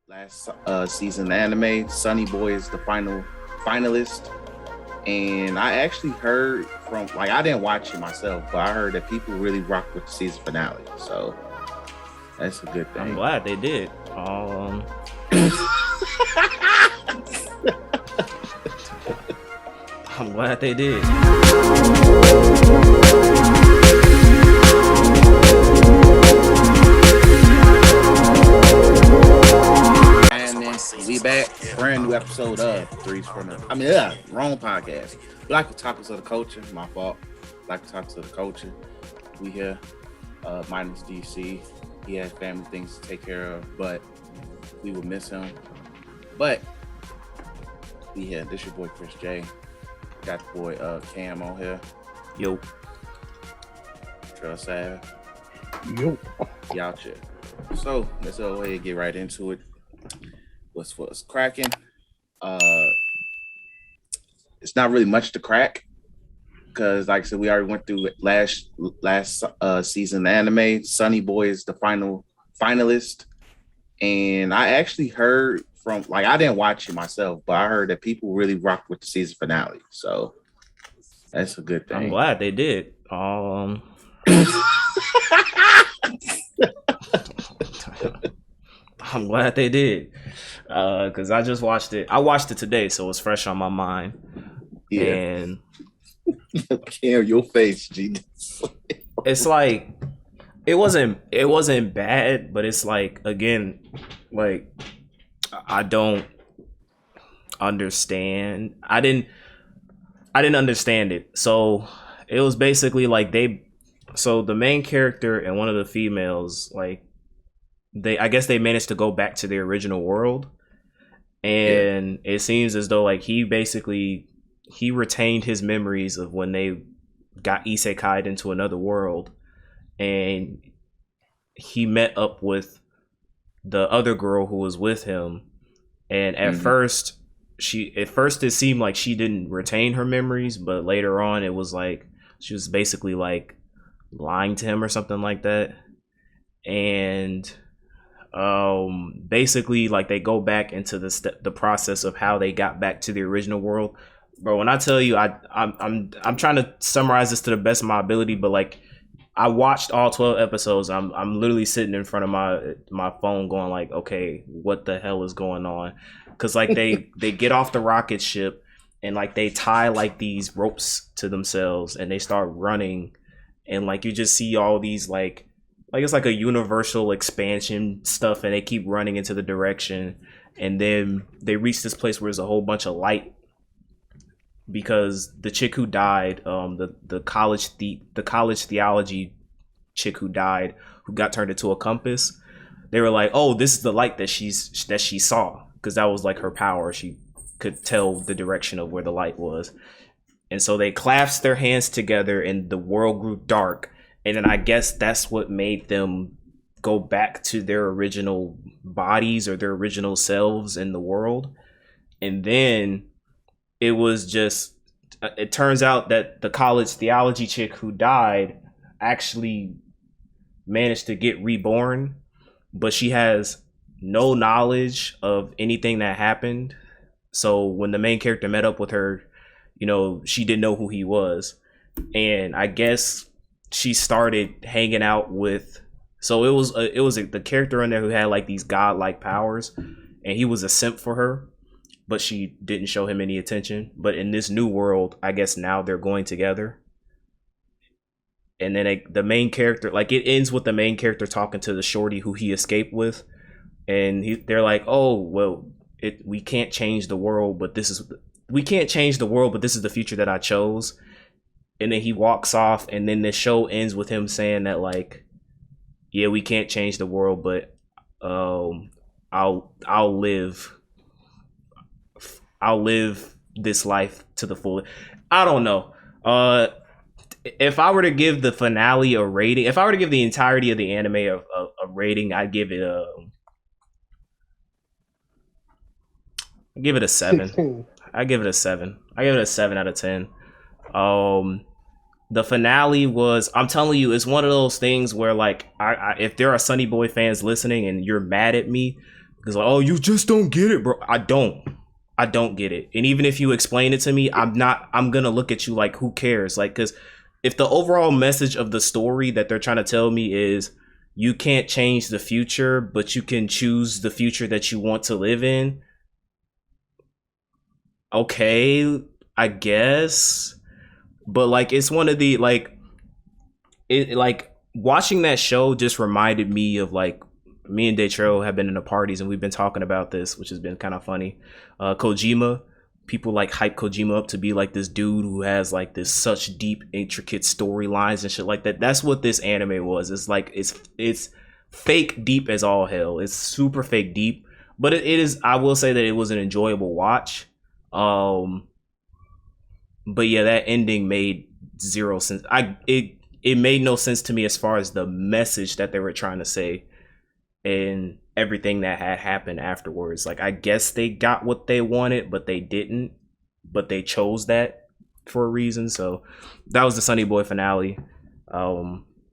last season anime. Sonny Boy is the final finalist, and I actually heard from I didn't watch it myself, but I heard that people really rocked with the season finale. So that's a good thing. I'm glad they did. I'm glad they did. We back, brand new episode of Threes for the. Wrong podcast. Black Otakus of the Culture. My fault. Black Otakus of the Culture. We here, minus DC. He has family things to take care of, but we will miss him. But we here. This your boy Chris J. Got the boy Cam on here. Yo. Trust Ave. Yo. Y'all chill. So let's go ahead and get right into it. What's cracking? It's not really much to crack because, like I said, we already went through last season anime. Sonny Boy is the final finalist, and I actually heard from I didn't watch it myself, but I heard that people really rocked with the season finale. So that's a good thing. I'm glad they did. I'm glad they did. Because I just watched it. I watched it today, so it's fresh on my mind. Yeah. And Cam, your face, Jesus. It's like it wasn't bad, but it's like again, I don't understand. I didn't understand it. So it was basically so the main character and one of the females, I guess they managed to go back to the original world. And It seems as though he retained his memories of when they got Isekai'd into another world, and he met up with the other girl who was with him. And at first it seemed like she didn't retain her memories, but later on it was she was basically lying to him or something like that. And basically they go back into the process of how they got back to the original world. Bro, when I tell you, I'm trying to summarize this to the best of my ability, but I watched all 12 episodes. I'm literally sitting in front of my phone going okay, what the hell is going on? Because they get off the rocket ship and they tie these ropes to themselves and they start running, and you just see all these it's like a universal expansion stuff, and they keep running into the direction, and then they reach this place where there's a whole bunch of light, because the chick who died, the college theology chick who died, who got turned into a compass, they were like, oh, this is the light that she saw, because that was her power. She could tell the direction of where the light was. And so they clasped their hands together and the world grew dark. And then I guess that's what made them go back to their original bodies or their original selves in the world. And then it turns out that the college theology chick who died actually managed to get reborn, but she has no knowledge of anything that happened. So when the main character met up with her, she didn't know who he was. And I guess she started hanging out with, so it was the character in there who had these godlike powers, and he was a simp for her, but she didn't show him any attention. But in this new world, I guess now they're going together. And then the main character, it ends with the main character talking to the shorty who he escaped with, and they're like, oh well, we can't change the world, but this is the future that I chose. And then he walks off, and then the show ends with him saying that yeah, we can't change the world, but I'll live this life to the full. I don't know. If I were to give the finale a rating, if I were to give the entirety of the anime a rating, I'd give it a 7. I give it a 7. I give it a 7 out of 10. The finale was, I'm telling you, it's one of those things where if there are Sonny Boy fans listening and you're mad at me, Because like, oh, you just don't get it, bro. I don't get it. And even if you explain it to me, I'm gonna look at you like, who cares? Like, because if the overall message of the story that they're trying to tell me is you can't change the future, but you can choose the future that you want to live in. Okay, I guess. But like, it's one of the like watching that show just reminded me of like, me and Detro have been in the parties and we've been talking about this, which has been kind of funny. Kojima, people like hype Kojima up to be like this dude who has like this such deep, intricate storylines and shit like that. That's what this anime was. It's like it's fake deep as all hell. It's super fake deep, but it is. I will say that it was an enjoyable watch. But yeah, that ending made zero sense. It made no sense to me as far as the message that they were trying to say and everything that had happened afterwards. Like, I guess they got what they wanted, but they didn't. But they chose that for a reason. So that was the Sonny Boy finale.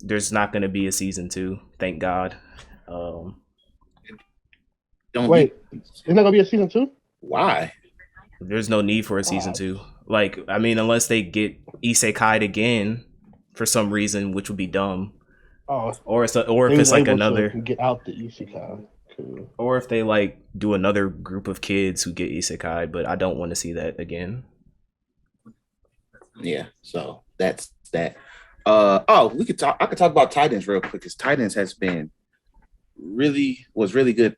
There's not going to be a season 2, thank God. Wait, there's not gonna be a season 2? Why? There's no need for a season 2. Like, I mean, unless they get Isekai'd again for some reason, which would be dumb. Oh, or if it's like another get out the isekai. Cool. Or if they like do another group of kids who get isekai, but I don't want to see that again. Yeah, so that's that. I could talk about Titans real quick, because Titans was really good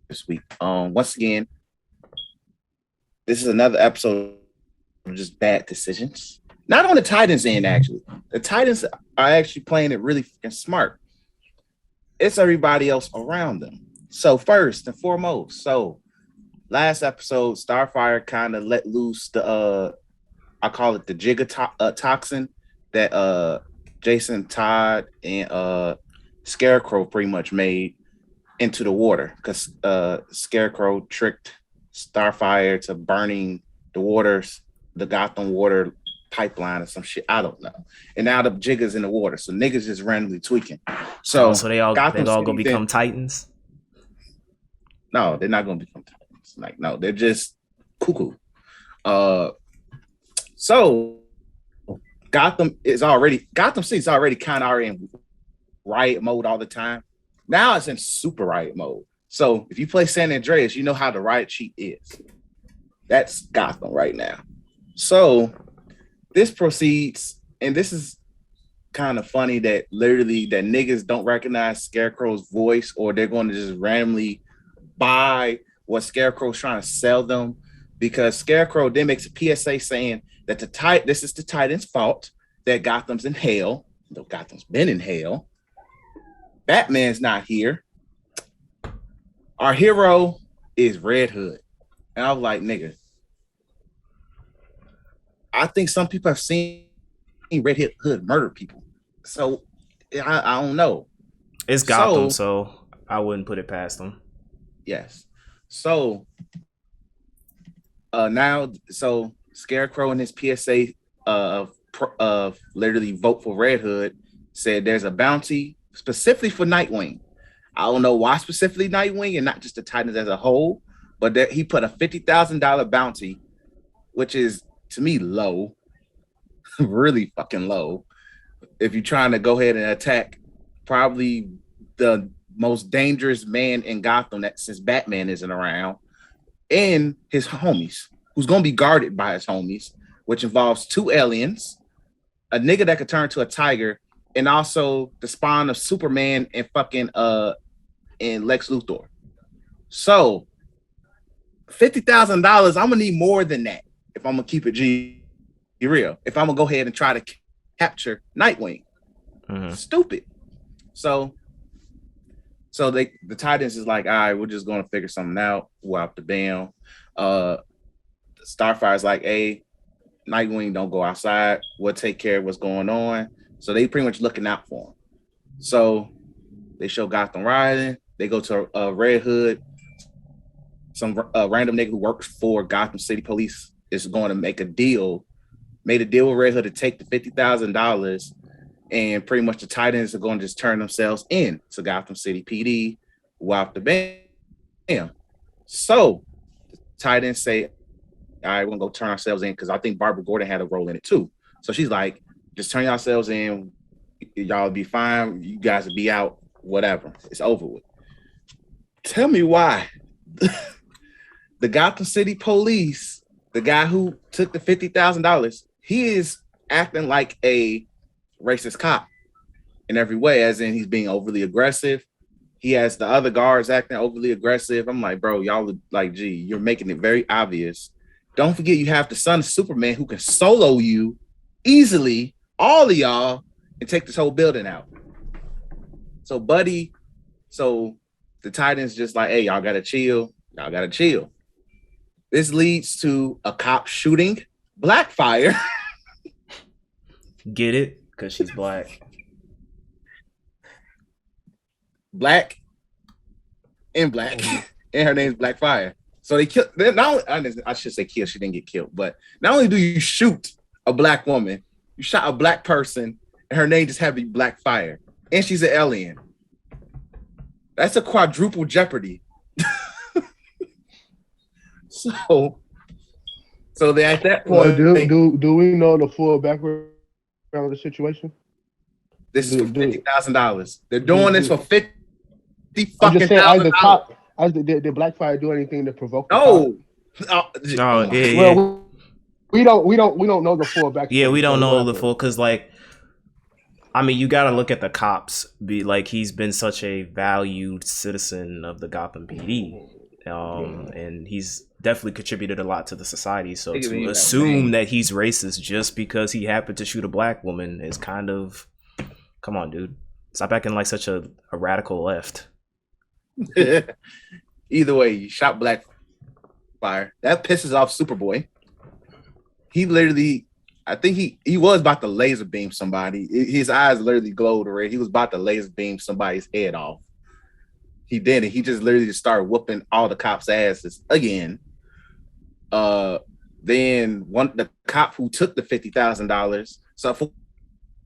this week. Once again, this is another episode of just bad decisions. Not on the Titans end, actually. The Titans are actually playing it really fucking smart. It's everybody else around them. So first and foremost, last episode, Starfire kind of let loose the I call it the Giga toxin that Jason Todd and Scarecrow pretty much made into the water, because Scarecrow tricked Starfire to burning the Gotham water pipeline or some shit. I don't know. And now the Jigga's in the water, so niggas just randomly tweaking. So they all gonna become Titans? No, they're not gonna become Titans. Like, no, they're just cuckoo. So Gotham City's already kind of in riot mode all the time. Now it's in super riot mode. So if you play San Andreas, you know how the riot sheet is. That's Gotham right now. So this proceeds, and this is kind of funny that literally that niggas don't recognize Scarecrow's voice, or they're going to just randomly buy what Scarecrow's trying to sell them, because Scarecrow then makes a PSA saying that this is the Titans' fault that Gotham's in hell. Though Gotham's been in hell. Batman's not here. Our hero is Red Hood. And I was like, nigga, I think some people have seen Red Hood murder people. So I don't know. It's Gotham, so I wouldn't put it past them. Yes. So now Scarecrow in his PSA of literally vote for Red Hood said there's a bounty specifically for Nightwing. I don't know why specifically Nightwing and not just the Titans as a whole, but he put a $50,000 bounty, which is to me low, really fucking low. If you're trying to go ahead and attack probably the most dangerous man in Gotham since Batman isn't around, and his homies, who's going to be guarded by his homies, which involves 2 aliens, a nigga that could turn to a tiger, and also the spawn of Superman and fucking and Lex Luthor. So $50,000, I'm gonna need more than that if I'm gonna keep it real. If I'm gonna go ahead and try to capture Nightwing. Stupid. So the Titans is like, all right, we're just gonna figure something out. We're out the bam. Starfire's like, hey, Nightwing, don't go outside. We'll take care of what's going on. So they pretty much looking out for him. So they show Gotham riding. They go to Red Hood. Some random nigga who works for Gotham City Police is going to made a deal with Red Hood to take the $50,000, and pretty much the Titans are going to just turn themselves in to Gotham City PD, wipe the So Titans say, all right, we're gonna go turn ourselves in because I think Barbara Gordon had a role in it too. So she's like, just turn yourselves in, y'all be fine, you guys will be out, whatever. It's over with. Tell me why the Gotham City police, the guy who took the $50,000, he is acting like a racist cop in every way, as in he's being overly aggressive. He has the other guards acting overly aggressive. I'm like, bro, y'all like, gee, you're making it very obvious. Don't forget you have the son of Superman who can solo you easily, all of y'all, and take this whole building out. So, buddy, so the Titans just like, hey, y'all gotta chill. Y'all gotta chill. This leads to a cop shooting Blackfire. Get it? Because she's black. Black and black, and her name's Blackfire. So they killed. Not only, I should say kill. She didn't get killed, but not only do you shoot a black woman, you shot a black person, and her name just had to be Blackfire, and she's an alien. That's a quadruple jeopardy. So they at that point. Do we know the full background of the situation? This is for $50,000. They're doing this for $50 I'm just saying, $50,000. Did Blackfire do anything to provoke? No. No, yeah. Well, we don't know the full background. Yeah, we don't know the full, because like, I mean, you got to look at the cops. Be like, he's been such a valued citizen of the Gotham PD, and he's definitely contributed a lot to the society. So to assume that he's racist just because he happened to shoot a black woman is kind of, come on, dude. Stop acting like such a radical left. Either way, you shot Blackfire. That pisses off Superboy. He literally, I think he was about to laser beam somebody. His eyes literally glowed red. He was about to laser beam somebody's head off. He didn't. He just literally started whooping all the cops' asses again. Then the cop who took the $50,000. So for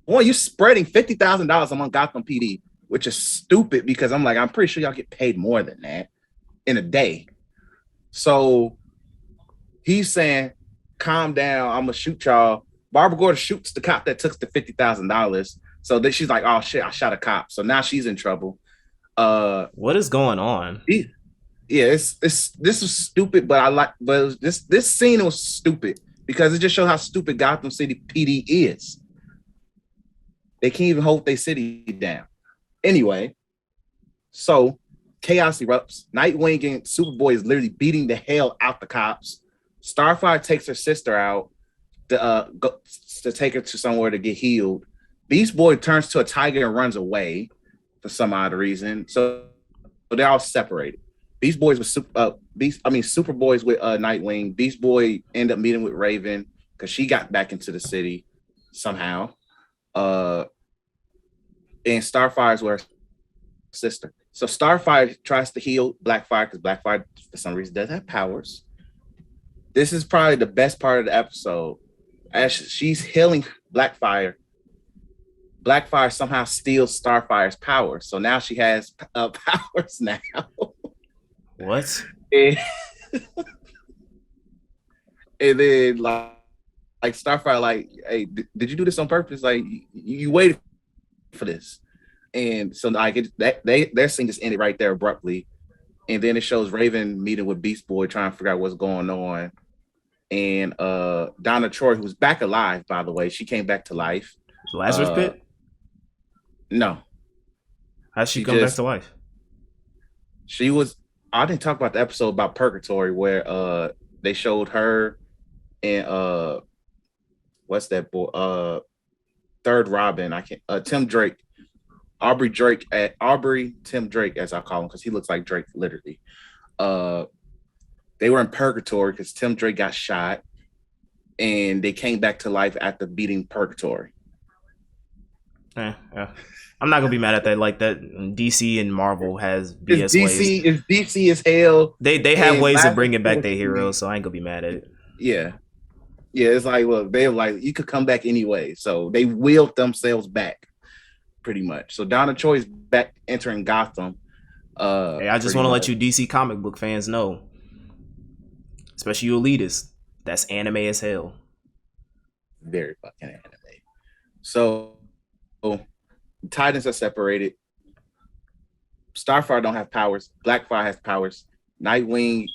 one, you're spreading $50,000 among Gotham PD, which is stupid because I'm pretty sure y'all get paid more than that in a day. So he's saying, calm down, I'm gonna shoot y'all. Barbara Gordon shoots the cop that took the $50,000. So then she's like, oh shit, I shot a cop. So now she's in trouble. What is going on? Yeah, this was stupid, but this scene was stupid because it just shows how stupid Gotham City PD is. They can't even hold their city down. Anyway, so chaos erupts. Nightwing and Superboy is literally beating the hell out the cops. Starfire takes her sister out to take her to somewhere to get healed. Beast Boy turns to a tiger and runs away for some odd reason. So they're all separated. Superboy's with Nightwing. Beast Boy end up meeting with Raven because she got back into the city somehow. And Starfire's with her sister. So Starfire tries to heal Blackfire because Blackfire, for some reason, does have powers. This is probably the best part of the episode. As she's healing Blackfire, Blackfire somehow steals Starfire's powers. So now she has powers now. What? And then like Starfire, like, hey, did you do this on purpose? Like you waited for this. And so like their scene just ended right there abruptly. And then it shows Raven meeting with Beast Boy trying to figure out what's going on. And Donna Troy, who's back alive, by the way, she came back to life. Lazarus Pit? No. How'd she come back to life? She was, I didn't talk about the episode about Purgatory where they showed her and what's that boy? Third Robin, Tim Drake. Aubrey Tim Drake, as I call him, because he looks like Drake literally. They were in Purgatory because Tim Drake got shot, and they came back to life after beating Purgatory. Yeah. I'm not gonna be mad at that. Like that, DC and Marvel has BS ways. It's DC as hell. They have ways of bringing back their heroes, so I ain't gonna be mad at it. Yeah. It's like, look, they're like, you could come back anyway, so they wheeled themselves back, pretty much. So Donna Troy's back entering Gotham. Hey, I just want to let you DC comic book fans know, especially you elitists, that's anime as hell. Very fucking anime. So Titans are separated. Starfire don't have powers. Blackfire has powers. Nightwing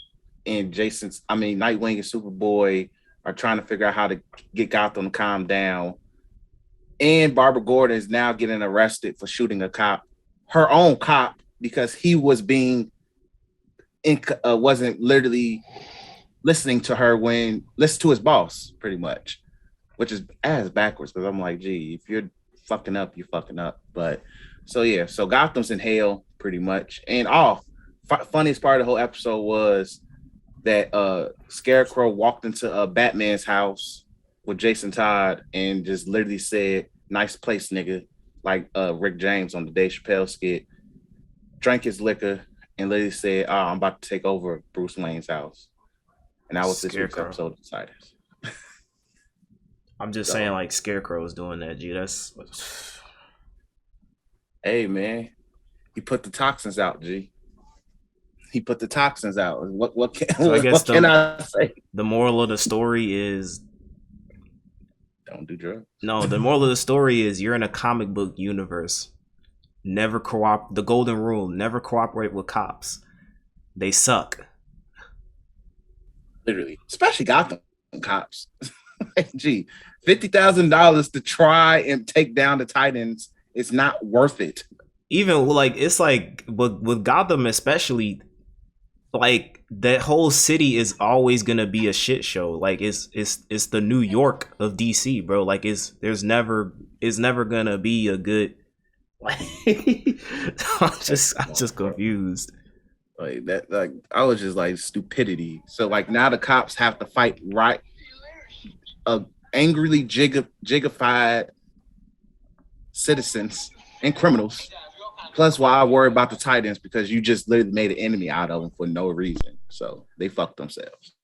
and Nightwing and Superboy are trying to figure out how to get Gotham to calm down. And Barbara Gordon is now getting arrested for shooting a cop, her own cop, because he was wasn't literally listening to her listen to his boss, pretty much, which is ass backwards. Because I'm like, gee, if you're fucking up, you're fucking up. But so Gotham's in hell, pretty much. And funniest part of the whole episode was that Scarecrow walked into Batman's house with Jason Todd and just literally said, "Nice place, nigga," like Rick James on the Dave Chappelle skit. Drank his liquor and literally said, "Oh, I'm about to take over Bruce Wayne's house." And that was this week's episode of Titans. I'm just saying, like, Scarecrow's doing that, G. That's hey, man, he put the toxins out, G. He put the toxins out. What can I say? The moral of the story is don't do drugs. No, the moral of the story is you're in a comic book universe. Never the golden rule, never cooperate with cops. They suck. Literally. Especially Gotham cops. Gee, $50,000 to try and take down the Titans is not worth it. Even like it's like with Gotham especially, like that whole city is always gonna be a shit show. Like it's the New York of DC, bro. Like it's never gonna be a good. Like, I'm just confused. Like that, like I was just like stupidity. So like now the cops have to fight angrily jigified citizens and criminals. Plus, why I worry about the Titans because you just literally made an enemy out of them for no reason. So they fucked themselves.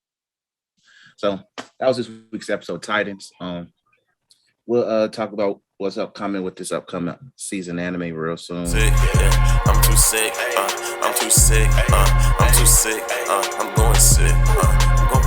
So that was this week's episode of Titans. We'll talk about what's upcoming with this upcoming season anime real soon. Sick, yeah. I'm too sick. I'm too sick. I'm too sick. I'm going sick. I'm going